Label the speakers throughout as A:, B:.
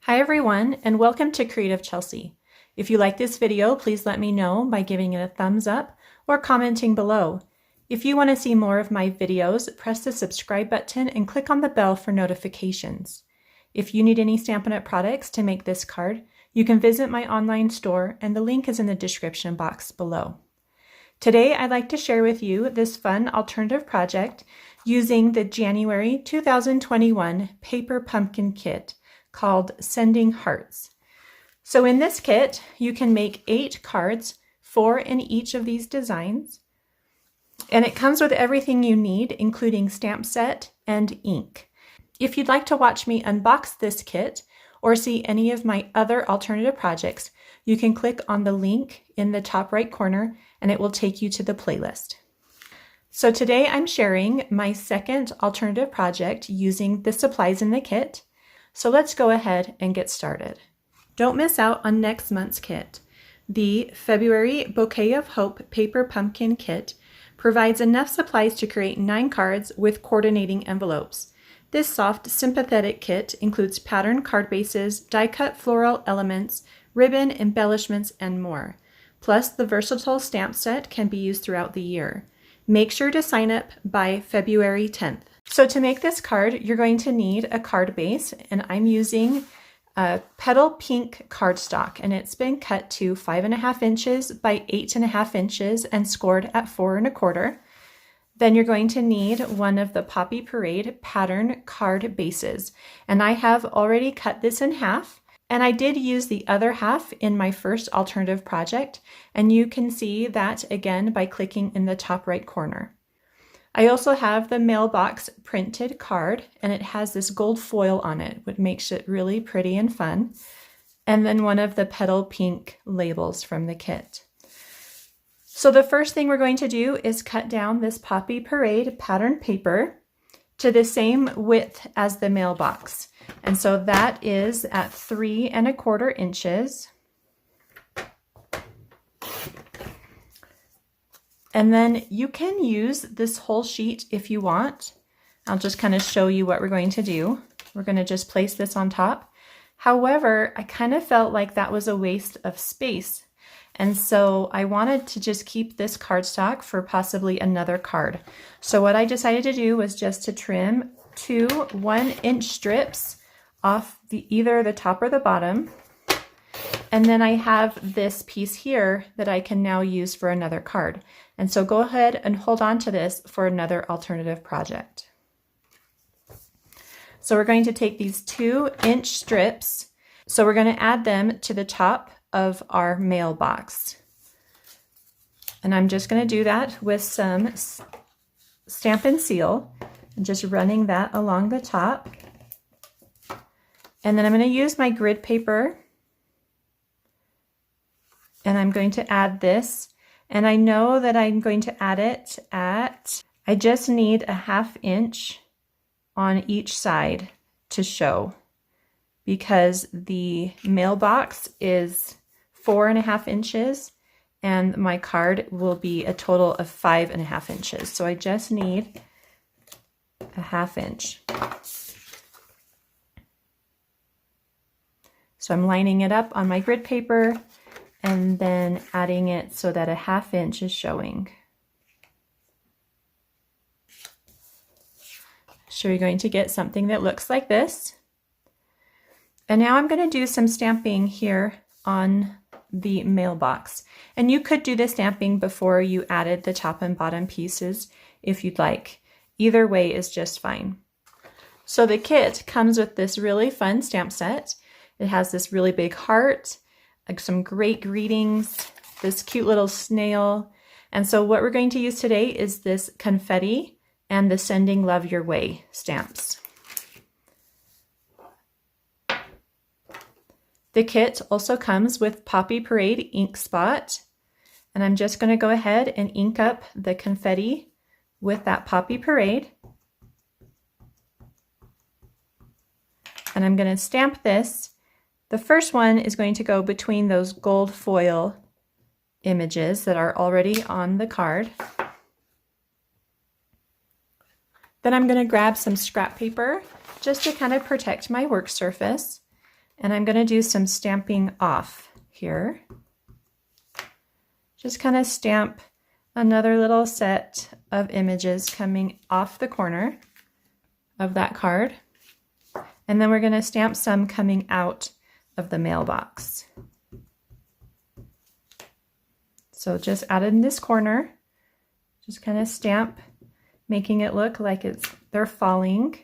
A: Hi everyone, and welcome to Creative Chelsey. If you like this video, please let me know by giving it a thumbs up or commenting below. If you want to see more of my videos, press the subscribe button and click on the bell for notifications. If you need any Stampin' Up! Products to make this card, you can visit my online store and the link is in the description box below. Today I'd like to share with you this fun alternative project using the January 2021 Paper Pumpkin Kit called Sending Hearts. So in this kit, you can make 8 cards, 4 in each of these designs. And it comes with everything you need, including stamp set and ink. If you'd like to watch me unbox this kit or see any of my other alternative projects, you can click on the link in the top right corner and it will take you to the playlist. So today I'm sharing my second alternative project using the supplies in the kit. So let's go ahead and get started. Don't miss out on next month's kit. The February Bouquet of Hope Paper Pumpkin Kit provides enough supplies to create 9 cards with coordinating envelopes. This soft, sympathetic kit includes pattern card bases, die-cut floral elements, ribbon, embellishments, and more. Plus, the versatile stamp set can be used throughout the year. Make sure to sign up by February 10th. So to make this card, you're going to need a card base, and I'm using a Petal Pink cardstock, and it's been cut to 5.5 inches by 8.5 inches and scored at 4 1/4. Then you're going to need one of the Poppy Parade pattern card bases, and I have already cut this in half, and I did use the other half in my first alternative project, and you can see that again by clicking in the top right corner. I also have the Mailbox printed card, and it has this gold foil on it, which makes it really pretty and fun. And then one of the Petal Pink labels from the kit. So the first thing we're going to do is cut down this Poppy Parade pattern paper to the same width as the Mailbox. And so that is at 3 1/4 inches. And then you can use this whole sheet if you want. I'll just kind of show you what we're going to do. We're going to just place this on top. However, I kind of felt like that was a waste of space. And so I wanted to just keep this cardstock for possibly another card. So what I decided to do was just to trim 2 1-inch strips off either the top or the bottom. And then I have this piece here that I can now use for another card. And so go ahead and hold on to this for another alternative project. So we're going to take these 2-inch strips. So we're going to add them to the top of our Mailbox. And I'm just going to do that with some Stampin' Seal and just running that along the top. And then I'm going to use my grid paper. And I'm going to add this, and I know that I'm going to add it I just need a 1/2 inch on each side to show, because the Mailbox is 4 1/2 inches and my card will be a total of 5 1/2 inches. So I just need a 1/2 inch. So I'm lining it up on my grid paper and then adding it so that a 1/2 inch is showing. So you're going to get something that looks like this. And now I'm going to do some stamping here on the Mailbox. And you could do the stamping before you added the top and bottom pieces if you'd like. Either way is just fine. So the kit comes with this really fun stamp set. It has this really big heart, like some great greetings, this cute little snail. And so what we're going to use today is this confetti and the Sending Love Your Way stamps. The kit also comes with Poppy Parade ink spot. And I'm just going to go ahead and ink up the confetti with that Poppy Parade. And I'm going to stamp this. The first one is going to go between those gold foil images that are already on the card. Then I'm going to grab some scrap paper just to kind of protect my work surface. And I'm going to do some stamping off here. Just kind of stamp another little set of images coming off the corner of that card. And then we're going to stamp some coming out of the mailbox. So just out in this corner, just kind of stamp, making it look like they're falling.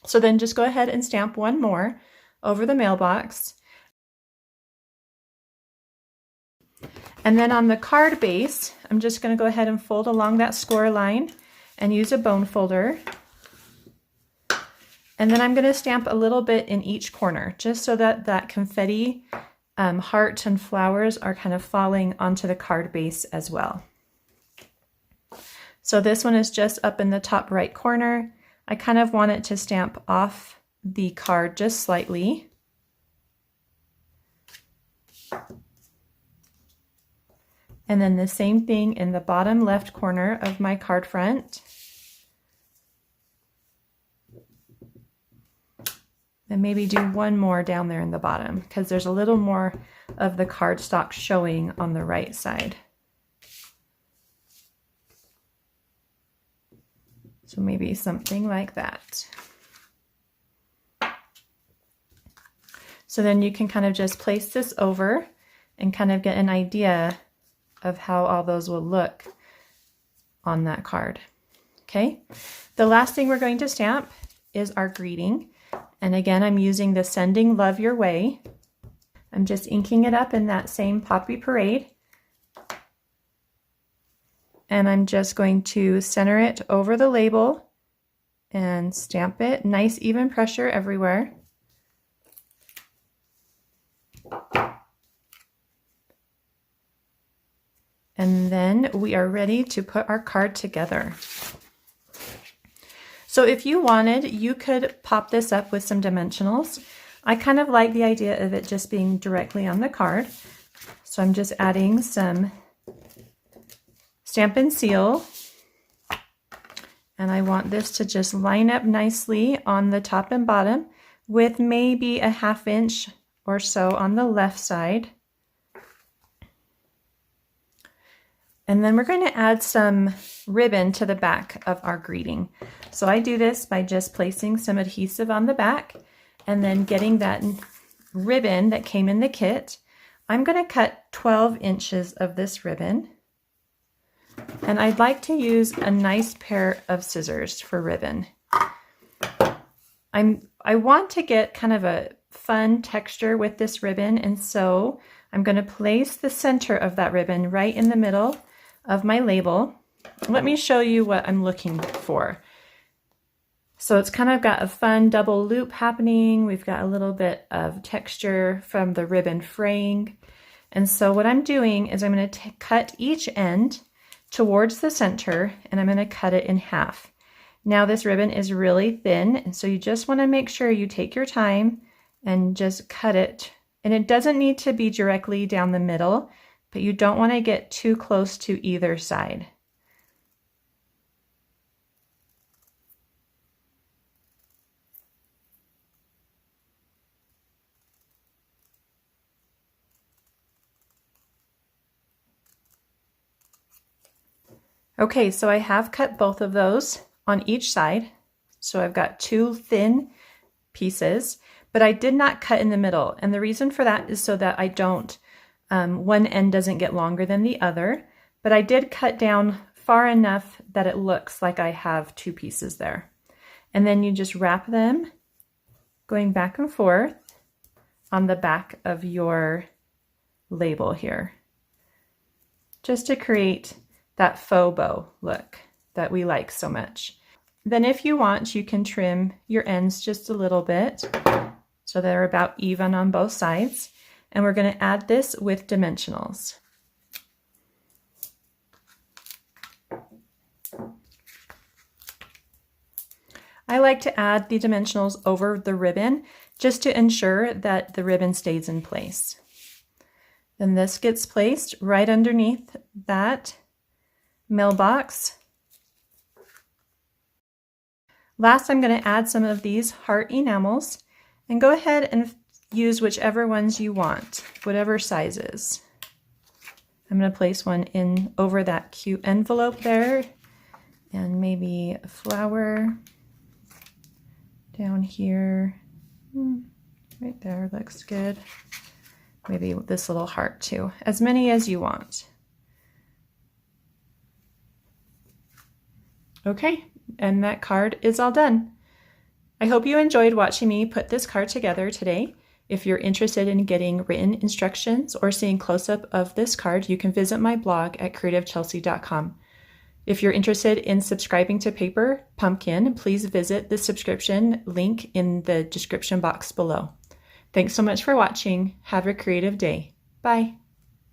A: So then just go ahead and stamp one more over the mailbox. And then on the card base, I'm just going to go ahead and fold along that score line and use a bone folder. And then I'm going to stamp a little bit in each corner, just so that that confetti heart and flowers are kind of falling onto the card base as well. So this one is just up in the top right corner. I kind of want it to stamp off the card just slightly. And then the same thing in the bottom left corner of my card front. And maybe do one more down there in the bottom, because there's a little more of the cardstock showing on the right side. So maybe something like that. So then you can kind of just place this over and kind of get an idea of how all those will look on that card. Okay, the last thing we're going to stamp is our greeting. And again, I'm using the Sending Love Your Way. I'm just inking it up in that same Poppy Parade. And I'm just going to center it over the label and stamp it. Nice even pressure everywhere. And then we are ready to put our card together. So if you wanted, you could pop this up with some dimensionals. I kind of like the idea of it just being directly on the card. So I'm just adding some Stampin' Seal. And I want this to just line up nicely on the top and bottom with maybe a 1/2 inch or so on the left side. And then we're going to add some ribbon to the back of our greeting. So I do this by just placing some adhesive on the back and then getting that ribbon that came in the kit. I'm going to cut 12 inches of this ribbon. And I'd like to use a nice pair of scissors for ribbon. I want to get kind of a fun texture with this ribbon, and so I'm going to place the center of that ribbon right in the middle of my label. Let me show you what I'm looking for. So it's kind of got a fun double loop happening. We've got a little bit of texture from the ribbon fraying. And so what I'm doing is I'm going to cut each end towards the center, and I'm going to cut it in half. Now this ribbon is really thin, and so you just want to make sure you take your time and just cut it. And it doesn't need to be directly down the middle, but you don't want to get too close to either side. Okay, so I have cut both of those on each side. So I've got 2 thin pieces, but I did not cut in the middle. And the reason for that is so that I don't, one end doesn't get longer than the other, but I did cut down far enough that it looks like I have 2 pieces there. And then you just wrap them going back and forth on the back of your label here, just to create that faux bow look that we like so much. Then if you want, you can trim your ends just a little bit so they're about even on both sides. And we're going to add this with dimensionals. I like to add the dimensionals over the ribbon just to ensure that the ribbon stays in place. Then this gets placed right underneath that mailbox Last, I'm going to add some of these heart enamels, and go ahead and use whichever ones you want, whatever sizes. I'm going to place one in over that cute envelope there, and maybe a flower down here. Right there looks good. Maybe this little heart too. As many as you want. Okay, and that card is all done. I hope you enjoyed watching me put this card together today. If you're interested in getting written instructions or seeing close-up of this card, you can visit my blog at creativechelsey.com. If you're interested in subscribing to Paper Pumpkin, please visit the subscription link in the description box below. Thanks so much for watching. Have a creative day. Bye.